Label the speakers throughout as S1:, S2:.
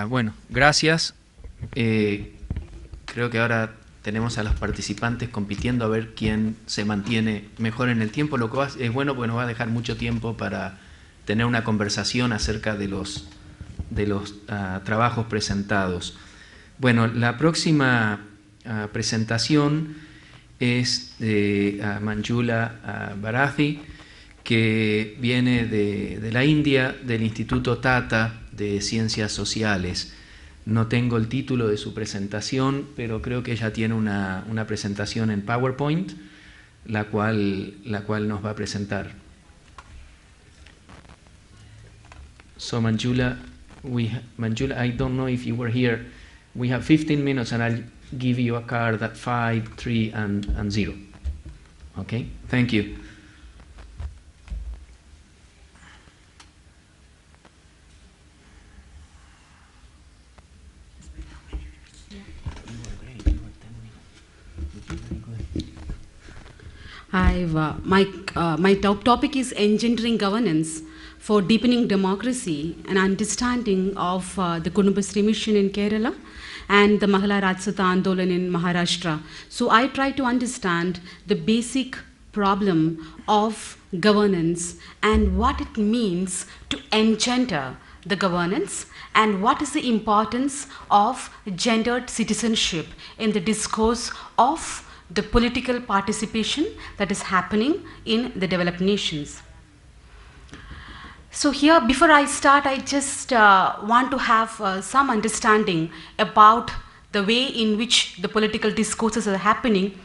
S1: Bueno, gracias. Creo que ahora tenemos a los participantes compitiendo a ver quién se mantiene mejor en el tiempo, lo que es bueno porque nos va a dejar mucho tiempo para tener una conversación acerca de los trabajos presentados. Bueno, la próxima presentación es de Manjula Barathi, que viene de la India, del Instituto Tata de Ciencias Sociales. No tengo el título de su presentación, pero creo que ella tiene una presentación en PowerPoint, la cual nos va a presentar. So Manjula, Manjula, I don't know if you were here. We have 15 minutes and I'll give you a card at 5, 3, and 0. Okay? Thank you.
S2: My topic is engendering governance for deepening democracy and understanding of the Kudumbashree mission in Kerala and the Mahila Rajsata Andolan in Maharashtra. So I try to understand the basic problem of governance and what it means to engender the governance and what is the importance of gendered citizenship in the discourse of the political participation that is happening in the developed nations. So here, before I start, I just want to have some understanding about the way in which the political discourses are happening,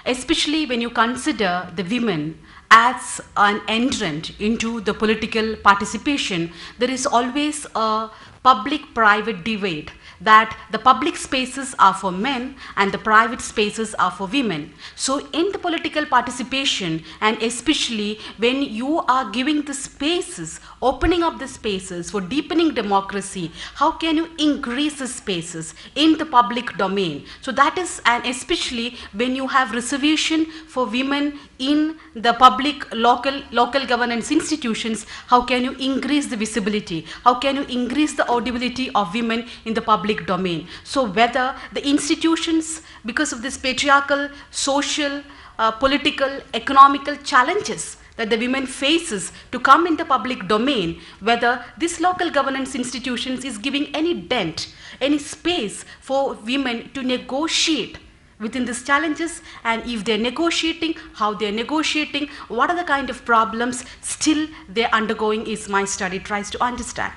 S2: especially when you consider the women as an entrant into the political participation. There is always a public-private debate that the public spaces are for men and the private spaces are for women. So in the political participation, and especially when you are giving the spaces, opening up the spaces for deepening democracy, how can you increase the spaces in the public domain? So that is, and especially when you have reservation for women in the public local governance institutions, how can you increase the visibility? How can you increase the audibility of women in the public domain? So whether the institutions, because of this patriarchal, social, political, economical challenges that the women faces to come in the public domain, whether this local governance institutions is giving any dent, any space for women to negotiate within these challenges, and if they're negotiating, how they're negotiating, what are the kind of problems still they're undergoing is my study tries to understand.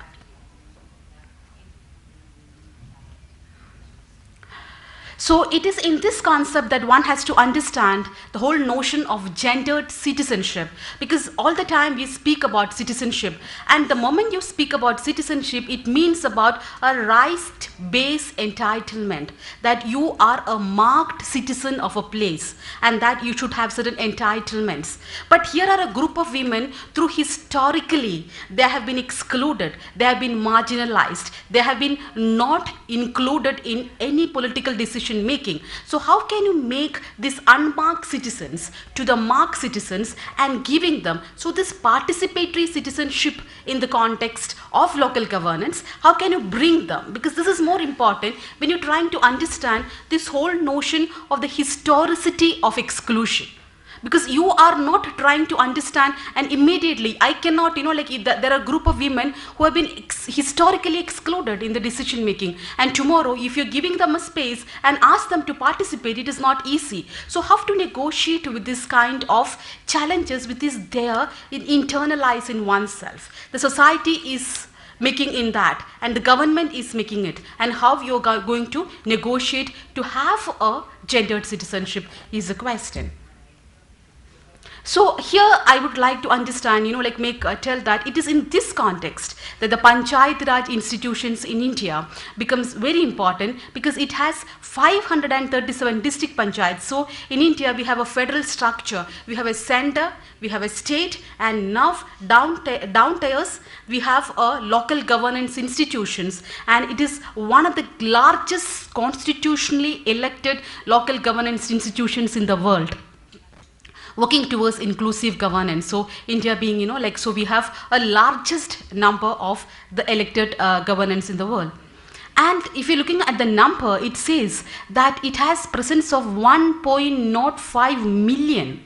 S2: So it is in this concept that one has to understand the whole notion of gendered citizenship, because all the time we speak about citizenship, and the moment you speak about citizenship, it means about a rights-based entitlement, that you are a marked citizen of a place and that you should have certain entitlements. But here are a group of women through historically they have been excluded, they have been marginalized, they have been not included in any political decision making. So how can you make these unmarked citizens to the marked citizens and giving them, so this participatory citizenship in the context of local governance, how can you bring them? Because this is more important when you're trying to understand this whole notion of the historicity of exclusion. Because you are not trying to understand, and immediately I cannot, there are a group of women who have been historically excluded in the decision making, and tomorrow if you're giving them a space and ask them to participate, it is not easy. So how to negotiate with this kind of challenges which is there in internalized in oneself. The society is making in that, and the government is making it, and how you're going to negotiate to have a gendered citizenship is the question. So here I would like to understand, tell that it is in this context that the Panchayat Raj institutions in India becomes very important, because it has 537 district panchayats. So in India we have a federal structure, we have a center, we have a state, and now down tiers we have a local governance institutions, and it is one of the largest constitutionally elected local governance institutions in the world. working towards inclusive governance. So India being, so we have a largest number of the elected governance in the world. And if you're looking at the number, it says that it has presence of 1.05 million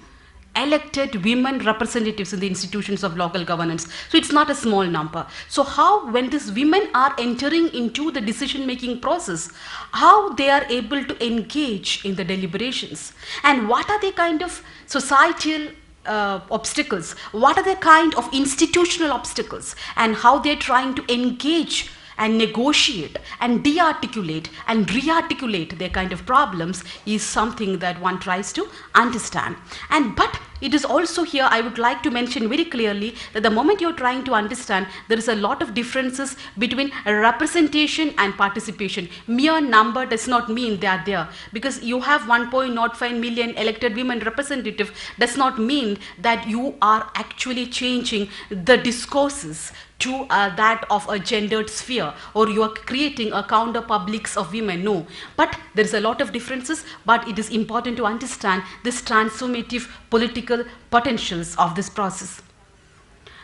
S2: elected women representatives in the institutions of local governance. So it's not a small number. So how, when these women are entering into the decision-making process, how they are able to engage in the deliberations, and what are the kind of societal obstacles, what are the kind of institutional obstacles, and how they're trying to engage and negotiate and de-articulate and re-articulate their kind of problems is something that one tries to understand. But it is also here, I would like to mention very clearly that the moment you're trying to understand, there is a lot of differences between representation and participation. Mere number does not mean they are there. Because you have 1.05 million elected women representative does not mean that you are actually changing the discourses to that of a gendered sphere, or you are creating a counter publics of women. No, but there is a lot of differences, but it is important to understand this transformative political potentials of this process.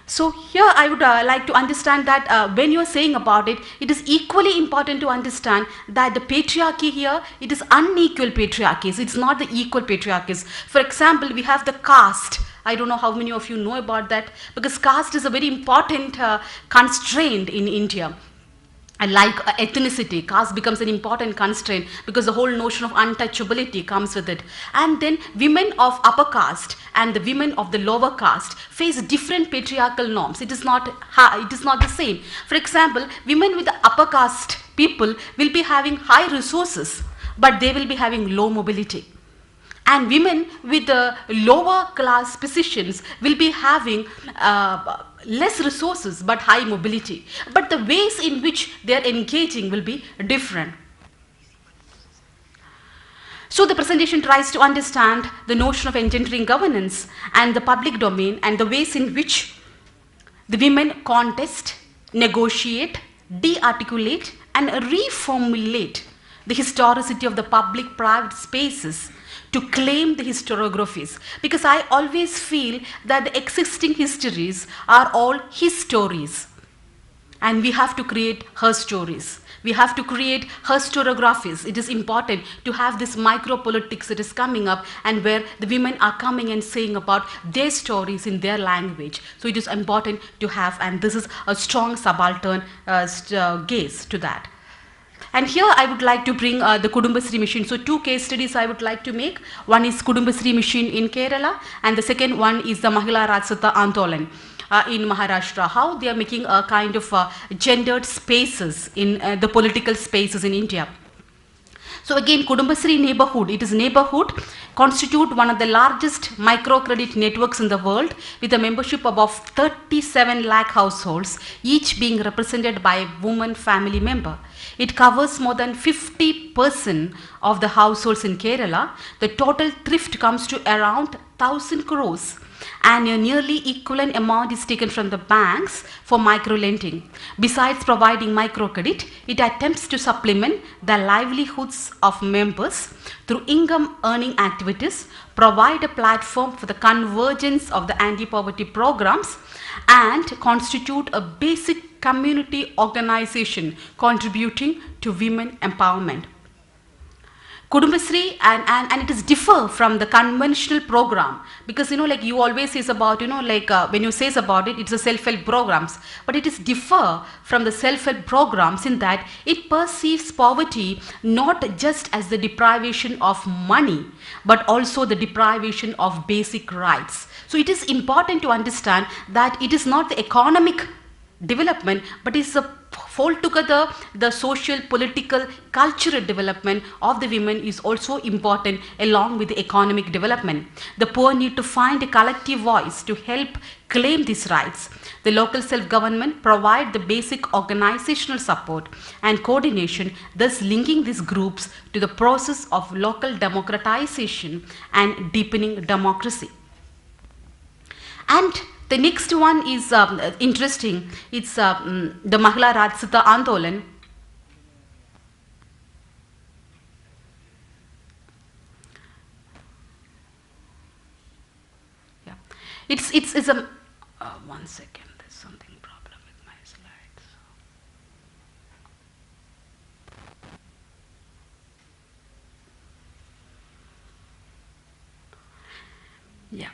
S2: So here I would like to understand that when you are saying about it, it is equally important to understand that the patriarchy here, it is unequal patriarchies, it's not the equal patriarchies. For example, we have the caste. I don't know how many of you know about that, because caste is a very important constraint in India. And like ethnicity, caste becomes an important constraint because the whole notion of untouchability comes with it. And then women of upper caste and the women of the lower caste face different patriarchal norms. It is not the same. For example, women with the upper caste people will be having high resources, but they will be having low mobility. And women with the lower class positions will be having less resources but high mobility. But the ways in which they are engaging will be different. So the presentation tries to understand the notion of engendering governance and the public domain and the ways in which the women contest, negotiate, de-articulate and reformulate the historicity of the public-private spaces to claim the historiographies, because I always feel that the existing histories are all his stories and we have to create her stories. We have to create her historiographies. It is important to have this micro-politics that is coming up and where the women are coming and saying about their stories in their language. So it is important to have, and this is a strong subaltern gaze to that. And here I would like to bring the Kudumbasri mission. So two case studies I would like to make. One is Kudumbasri mission in Kerala, and the second one is the Mahila Rajsata Andolan in Maharashtra. How they are making a kind of gendered spaces in the political spaces in India. So again, Kudumbasri neighborhood, it is neighborhood, constitute one of the largest microcredit networks in the world with a membership of above 37 lakh households, each being represented by a woman family member. It covers more than 50% of the households in Kerala. The total thrift comes to around 1,000 crores. And a nearly equivalent amount is taken from the banks for micro-lending. Besides providing microcredit, it attempts to supplement the livelihoods of members through income-earning activities, provide a platform for the convergence of the anti-poverty programs, and constitute a basic community organization contributing to women empowerment. Kudumbasri and it is differ from the conventional program, because like you always says about when you says about it, it's a self-help programs, but it is differ from the self-help programs in that it perceives poverty not just as the deprivation of money but also the deprivation of basic rights. So it is important to understand that it is not the economic development, but it's a fold together the social, political, cultural development of the women is also important along with the economic development. The poor need to find a collective voice to help claim these rights. The local self-government provide the basic organizational support and coordination, thus linking these groups to the process of local democratization and deepening democracy. And the next one is interesting. It's the Mahila Rajsata Andolan. It's a, 1 second, there's something problem with my slides. Yeah.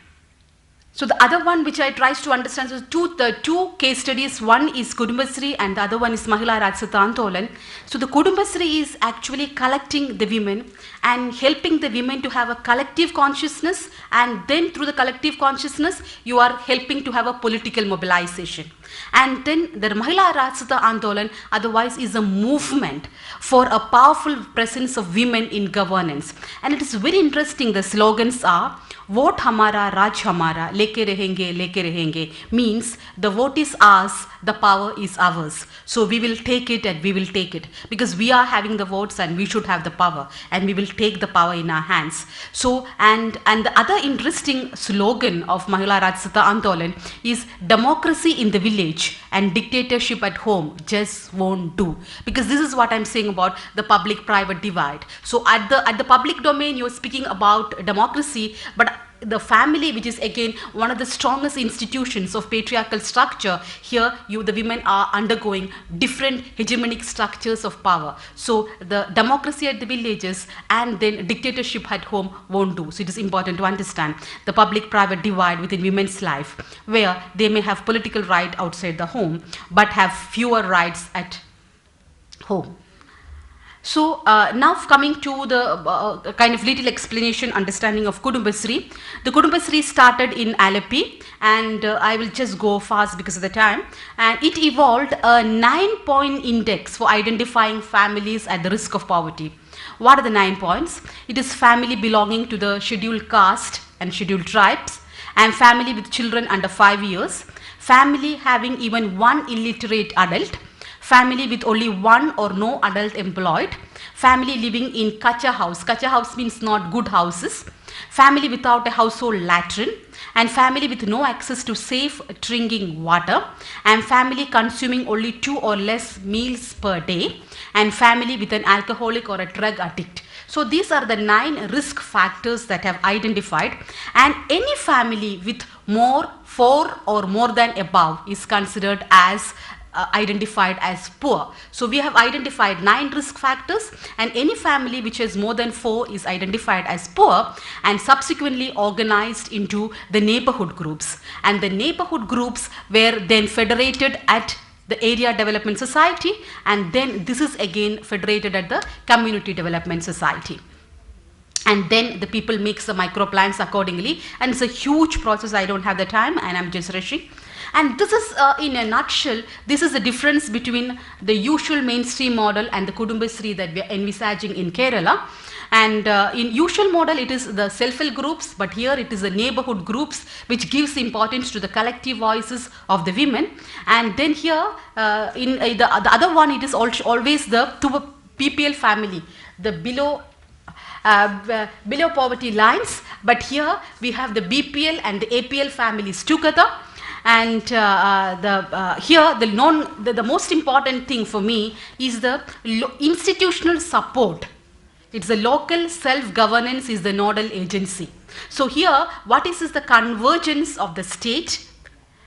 S2: So the other one which I tries to understand, so the two case studies, one is Kudumbasri and the other one is Mahila Rajsata Andolan. So the Kudumbasri is actually collecting the women and helping the women to have a collective consciousness, and then through the collective consciousness you are helping to have a political mobilization. And then the Mahila Rajsata Andolan otherwise is a movement for a powerful presence of women in governance. And it is very interesting, the slogans are vote hamara, raj hamara, leke rahenge, means the vote is ours, the power is ours. So we will take it and we will take it, because we are having the votes and we should have the power, and we will take the power in our hands. So, and the other interesting slogan of Mahila Rajsata Andolan is democracy in the village and dictatorship at home just won't do. Because this is what I'm saying about the public-private divide. So at the public domain, you're speaking about democracy, but the family, which is again one of the strongest institutions of patriarchal structure, here the women are undergoing different hegemonic structures of power. So the democracy at the villages and then dictatorship at home won't do. So it is important to understand the public-private divide within women's life, where they may have political right outside the home but have fewer rights at home. So now coming to the kind of little explanation, understanding of Kudumbasri. The Kudumbasri started in Alleppey, and I will just go fast because of the time. And it evolved a 9-point index for identifying families at the risk of poverty. What are the 9 points? It is family belonging to the scheduled caste and scheduled tribes, and family with children under 5 years, family having even one illiterate adult, family with only one or no adult employed, family living in kacha house. Kacha house means not good houses, family without a household latrine, and family with no access to safe drinking water, and family consuming only 2 or less meals per day, and family with an alcoholic or a drug addict. So these are the 9 risk factors that have identified, and any family with 4 or more than above is considered as identified as poor. So we have identified 9 risk factors, and any family which has more than 4 is identified as poor, and subsequently organized into the neighborhood groups. And the neighborhood groups were then federated at the area development society, and then this is again federated at the community development society. And then the people makes the micro plans accordingly, and it's a huge process. I don't have the time and I'm just rushing. And this is, in a nutshell, this is the difference between the usual mainstream model and the Kudumbasri that we are envisaging in Kerala. And in usual model, it is the self-help groups, but here it is the neighborhood groups, which gives importance to the collective voices of the women. And then here, in the other one, it is always the PPL family, the below poverty lines, but here we have the BPL and the APL families together. And here the most important thing for me is the institutional support. It's the local self-governance is the nodal agency. So here what is the convergence of the state,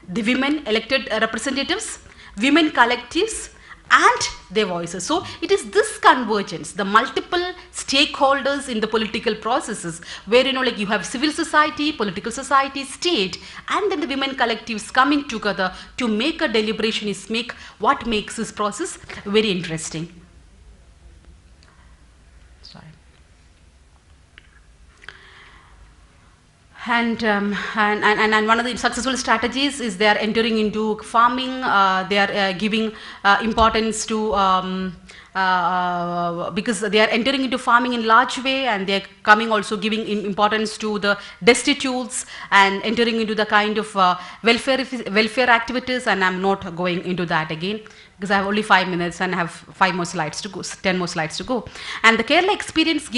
S2: the women elected representatives, women collectives, and their voices. So it is this convergence, the multiple stakeholders in the political processes, where like you have civil society, political society, state, and then the women collectives coming together to make a deliberation is what makes this process very interesting. Sorry. And one of the successful strategies is they are entering into farming. They are giving importance to because they are entering into farming in large way, and they are coming also giving importance to the destitutes and entering into the kind of welfare activities. And I'm not going into that again, because I have only 5 minutes and I have 5 more slides to go, 10 more slides to go. And the Kerala experience